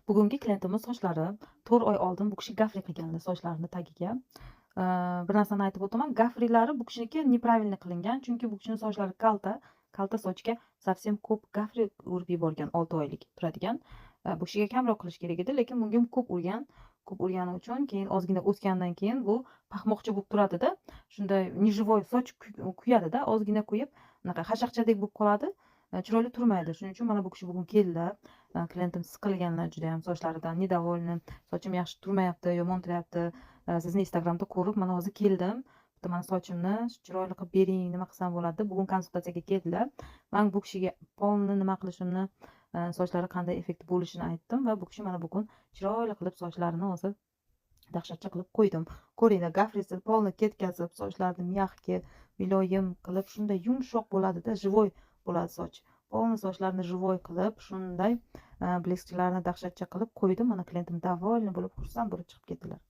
Bugungi klientimiz sochlari 4 oy oldin bu kishi gafri qilganlar sochlarini tagiga. Bir narsani aytib o'taman, gafrilari bu kishiniki неправильно qilingan, chunki bu kishining sochlari kalta. Kalta sochga совсем ko'p gafri urib yuborgan 6 oylik turadigan. Bu kishiga kamroq qilish kerak edi, lekin bunga ko'p urgan. Ko'p urgani uchun keyin ozgina o'sgandan keyin bu paxmoqcha bo'lib turadi-da. Shunday неживой soch kuyadi-da, ozgina kuyib, unaqa hashaqchadek bo'lib qoladi. Chiroyli turmaydi. Shuning uchun mana bu kishi bugun keldilar. Klientim siqilganlar juda ham sochlaridan, недовольны. Sochim yaxshi turmayapti, yomon turyapti. Sizni Instagramda ko'rib, mana hozir keldim. Bitta mana sochimni chiroyli qilib bering, nima qilsam bo'ladi? Bugun konsultatsiyaga keldilar. Men bu kishiga polni nima qilishimni, sochlari qanday effekt bo'lishini aytdim va bu kishi mana bugun chiroyli qilib sochlarini hozir dahshatcha qilib qo'ydim. Ko'ringlar, gafrisi polni ketkazib, sochlarni mягкий, muloyim qilib, shunday yumshoq bo'ladi-da, живой bo'ladi soch. Polni sochlarni живой qilib, shunday bleskchilarni dahshatcha qilib qo'ydim. Mana klientim довольный bo'lib, xursand bo'lib chiqib ketdilar.